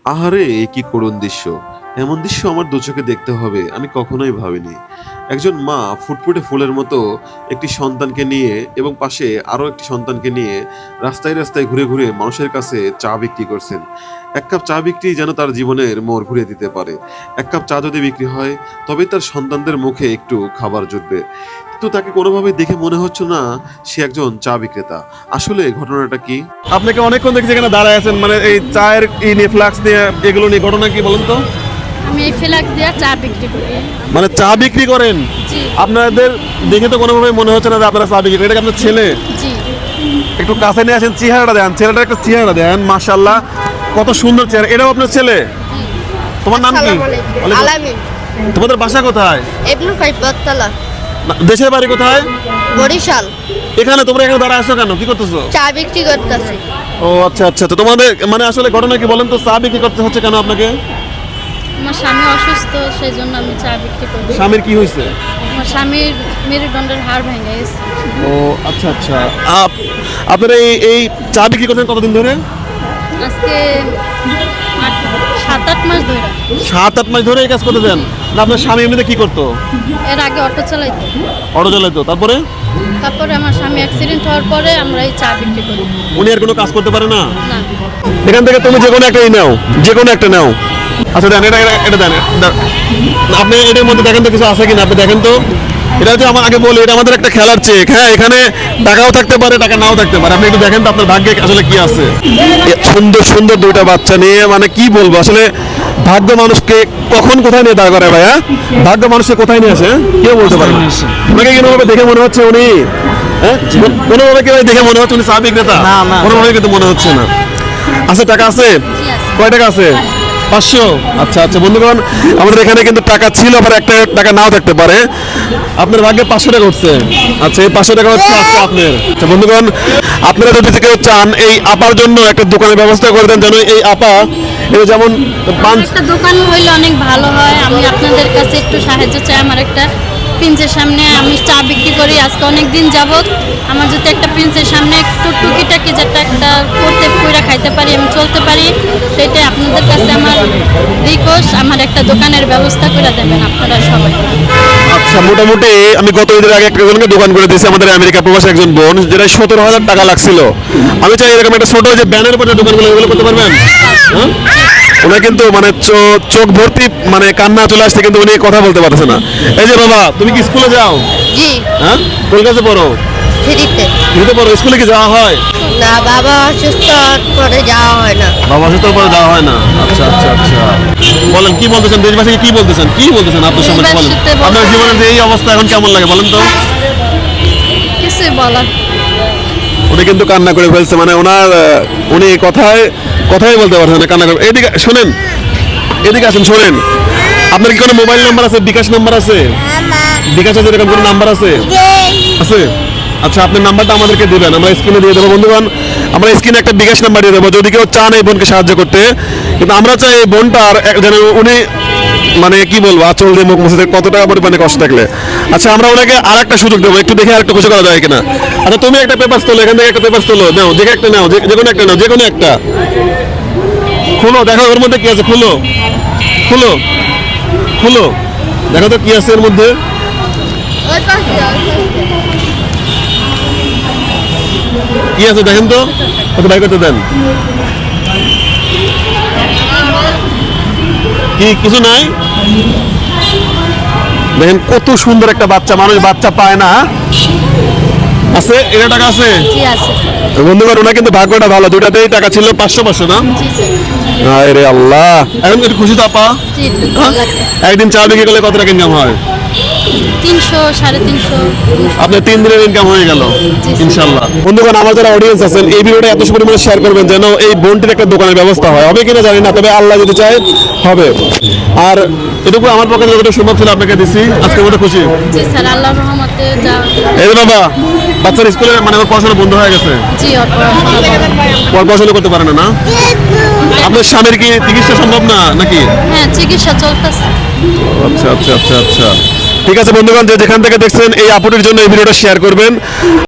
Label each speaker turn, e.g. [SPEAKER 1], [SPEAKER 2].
[SPEAKER 1] আহারে, এ কি করুণ দৃশ্য! এমন দৃশ্য আমার দু চোখে দেখতে হবে আমি কখনোই ভাবিনি। একজন মা ফুটফুটে ফুলের মতো একটি সন্তানকে নিয়ে এবং পাশে আরো একটি সন্তানকে নিয়ে রাস্তায় রাস্তায় ঘুরে ঘুরে মানুষের কাছে চা বিক্রি করছেন। এক কাপ চা বিক্রি যেন তার জীবনের মোড় ঘুরিয়ে দিতে পারে। এক কাপ চা যদি বিক্রি হয় তবেই তার সন্তানদের মুখে একটু খাবার জুটবে। কিন্তু তাকে কোনোভাবেই দেখে মনে হচ্ছে না সে একজন চা বিক্রেতা। আসলে ঘটনাটা কি?
[SPEAKER 2] আপনাকে অনেকক্ষণ দেখছি এখানে দাঁড়ায় আছেন, মানে এই চায়ের নিয়ে ফ্লাক্স দিয়ে এগুলো নিয়ে ঘটনা কি বলেন তো?
[SPEAKER 3] আমি এই ফ্লাক্স দিয়ে চা বিক্রি করি।
[SPEAKER 2] মানে চা বিক্রি করেন?
[SPEAKER 3] জি
[SPEAKER 2] আপনাদের দেখে তো কোনোভাবে মনে হচ্ছে না যে আপনারা চা বিক্রি করেন। এটা কি আপনার ছেলে?
[SPEAKER 3] জি।
[SPEAKER 2] একটু কাছে নিয়ে আসেন, চেহারাটা দেন, ছেলেটার একটা চেহারা দেন, মাশাআল্লাহ কত সুন্দর চেহারা। এটাও আপনার ছেলে? তোমার নাম কি?
[SPEAKER 4] আলামিন।
[SPEAKER 2] তোমাদের বাসা কোথায়?
[SPEAKER 4] ইবনে ফাইভ বটতলা,
[SPEAKER 2] দেশের বাড়ি কোথায়?
[SPEAKER 4] বরিশাল।
[SPEAKER 2] এখানে তোমরা এখানে দাঁড়া আসো কেন? কি করতেছো?
[SPEAKER 4] চা বিক্রি করতেছি।
[SPEAKER 2] ও আচ্ছা আচ্ছা, তো তোমাদের মানে আসলে ঘটনা কি বলেন তো? চা বিক্রি করতে হচ্ছে কেন আপনাকে?
[SPEAKER 3] আমার স্বামী অসুস্থ, সেই জন্য আমি চা বিক্রি করি।
[SPEAKER 2] স্বামীর কি হয়েছে?
[SPEAKER 3] আমার স্বামীর মেরুদণ্ডের হাড় ভেঙে গেছে।
[SPEAKER 2] ও আচ্ছা আচ্ছা। আপনারা এই চা বিক্রি করছেন কতদিন ধরে?
[SPEAKER 3] আজকে 7-8 মাস ধরে।
[SPEAKER 2] 7-8 মাস ধরে এই কাজ করতে দেন না? আপনার স্বামী এমনিতে কি করতো?
[SPEAKER 3] এর আগে অটো চালাইতো।
[SPEAKER 2] অটো চালাইতো, তারপরে?
[SPEAKER 3] তারপরে আমার স্বামী অ্যাক্সিডেন্ট হওয়ার পরে আমরা এই চা বিক্রি করি।
[SPEAKER 2] উনি আর কোনো কাজ করতে পারে না?
[SPEAKER 3] না।
[SPEAKER 2] এখান থেকে তুমি যে কোনো একটাই নাও, যে কোনো একটা নাও। আচ্ছা দেন, এটা দেন। আপনি এটার মধ্যে দেখেন তো কিছু আছে কিনা, আপনি দেখেন তো। এটা হচ্ছে আমার আগে বলি, এটা আমাদের একটা খেলার চেক। হ্যাঁ, এখানে টাকাও থাকতে পারে, টাকা নাও থাকতে পারে। আপনি একটু দেখেন তো আপনার ভাগ্যে আসলে কি আছে। সুন্দর সুন্দর দুইটা বাচ্চা নিয়ে, মানে কি বলবো আসলে, ভাগ্য মানুষকে কখন কোথায় নিয়ে দাঁড় করায় ভাইয়া? ভাগ্য মানুষকে কোথায় নিয়ে আসে কেউ বলতে পারে না। আপনাকে কোনোভাবে দেখে মনে হচ্ছে উনি, হ্যাঁ, কোনোভাবে কেউ দেখে মনে হচ্ছে উনি চা বিক্রেতা? কোনোভাবে কিন্তু মনে হচ্ছে না। আচ্ছা, টাকা আছে?
[SPEAKER 3] জি আছে।
[SPEAKER 2] কয় টাকা আছে? 500। আচ্ছা আচ্ছা বন্ধুগণ, আমাদের এখানে কিন্তু টাকা ছিল, আবার একটা টাকা নাও থাকতে পারে। আপনার ভাগ্যে 500 টাকা উঠছে। আচ্ছা, এই 500 টাকা হচ্ছে আজকে আপনার। আচ্ছা বন্ধুগণ, আপনারা যদি কেউ চান এই আপার জন্য একটা দোকানের ব্যবস্থা করে দেন, যেন এই আপা এই যেমন
[SPEAKER 3] একটা দোকান হইলে অনেক ভালো হয়। আমি আপনাদের কাছে একটু সাহায্য চাই। আমার একটা প্রিন্সের সামনে আমি চা বিক্রি করি আজকে অনেক দিন যাবত। আমার যদি একটা প্রিন্সের সামনে একটু টুকিটাকি যেটা একটা করতে পুরা খাইতে পারি, আমি চলতে পারি, সেটাই আপনাদের কাছে আমার রিকোয়েস্ট। আমার একটা দোকানের ব্যবস্থা করে দেবেন আপনারা সবাই।
[SPEAKER 2] আচ্ছা, মোটামুটি আমি গত ঈদের আগে একটা জনকে দোকান করে দিয়েছি, আমাদের আমেরিকা প্রবাসী একজন বোন, যেটা 17,000 টাকা লাগছিল। আমি চাই এরকম একটা ছোট যে ব্যানের উপরে দোকানগুলো, এগুলো করতে পারবেন? হ্যাঁ, ওনা কিন্তু মানে চোখ ভর্তি মানে কান্না চলে আসছে, কিন্তু উনি কথা বলতে পারছে না। এই যে বাবা, তুমি কি স্কুলে যাও?
[SPEAKER 4] জি।
[SPEAKER 2] হ্যাঁ, কোন ক্লাসে পড়ো?
[SPEAKER 4] ফ্রিতে।
[SPEAKER 2] ফ্রিতে পড়ো? স্কুলে কি যাওয়া হয়?
[SPEAKER 4] না, বাবা অসুস্থ করে যাওয়া হয় না।
[SPEAKER 2] বাবা অসুস্থর পরে যাওয়া হয় না? আচ্ছা আচ্ছা আচ্ছা। বলেন কি বলতেছেন, দেশবাসীকে কি বলতেছেন, কি বলতেছেন আপনার সামনে বলেন।
[SPEAKER 3] দেশবাসীতে বলতে-
[SPEAKER 2] আপনার জীবনের যে এই অবস্থা এখন কেমন লাগে বলেন তো?
[SPEAKER 3] কিছুই বলার।
[SPEAKER 2] উনি কিন্তু কান্না করে ফেলছে, মানে ওনার উনি কথাই বলতে পারছেন না, কান্না করে। এদিকে শুনেন, এদিকে আসেন, শোনেন। আপনার কি কোনো মোবাইল নাম্বার আছে? বিকাশ নাম্বার আছে? বিকাশ আছে, এরকম কোনো নাম্বার আছে? আছে? আচ্ছা, আপনার নাম্বারটা আমাদেরকে দিবেন, আমরা স্ক্রিনে দিয়ে দেবো। বন্ধুগণ, আমরা স্ক্রিনে একটা বিকাশ নাম্বার দিয়ে দেবো যদি কেউ চান এই বোনকে সাহায্য করতে। কিন্তু আমরা চাই এই বোনটার যেন উনি মানে কি বলবো, আচল দিয়ে মুখ মুছে কত টাকা পরিমাণে কষ্ট থাকলে। আচ্ছা, আমরা ওনাকে আর একটা সুযোগ দেবো, একটু দেখে আর একটু খুশি করা যায় কিনা। আচ্ছা, তুমি একটা পেপার তোলো, এখান থেকে একটা পেপার তোলো, নাও, যে একটা নাও, যে কোনো একটা নাও, যে কোনো একটা খুলো, দেখো ওর মধ্যে কি আছে। খুলো খুলো খুলো, দেখো তো কি আছে এর মধ্যে।
[SPEAKER 4] ওই পাশে
[SPEAKER 2] কি আছে দেখেন তো, ওকে বাই করতে দেন। কি কিছু নাই? দেখেন কত সুন্দর একটা বাচ্চা, মানুষ বাচ্চা পায় না। আছে, এটা টাকা আছে?
[SPEAKER 3] জি আছে।
[SPEAKER 2] বন্ধুগণ, ওনা কিন্তু ভাগ্যটা ভালো, দুটাতেই টাকা ছিল। 500 না?
[SPEAKER 3] জি স্যার।
[SPEAKER 2] আরে আল্লাহ, এখন একটু খুশি তো আপা?
[SPEAKER 3] জি, ভালো লাগছে।
[SPEAKER 2] একদিন চা বিক্রি করলে কত টাকা ইনকাম হয়?
[SPEAKER 3] 300, 350।
[SPEAKER 2] আপনার 3 দিনের ইনকাম হয়ে গেল ইনশাআল্লাহ। বন্ধুগণ, আমার যারা অডিয়েন্স আছেন, এই ভিডিওটা এত পরিমাণে শেয়ার করবেন যেন এই বোনটির একটা দোকানের ব্যবস্থা হয়। হবে কিনা জানি না, তবে আল্লাহ যদি চায় হবে। আর এটুকু আমার পক্ষে যতটা সম্ভব ছিল আপনাকে দিছি, আজকে ওটা খুশি।
[SPEAKER 3] জি স্যার, আল্লাহর রহমতে যা।
[SPEAKER 2] এই যে বাবা, বাচ্চার স্কুলে মানে ওর পড়াশোনা বন্ধ হয়ে গেছে,
[SPEAKER 3] জি, ওর পড়াশোনা বন্ধ।
[SPEAKER 2] ওর পড়াশোনা করতে পারে না। না, আপনার স্বামীর কি চিকিৎসা সম্ভব না নাকি?
[SPEAKER 3] হ্যাঁ, চিকিৎসা চলতেছে।
[SPEAKER 2] আচ্ছা আচ্ছা আচ্ছা আচ্ছা, ঠিক আছে বন্ধুগণ, যে যেখান থেকে দেখছেন এই আপুটির জন্য এই ভিডিওটা শেয়ার করবেন।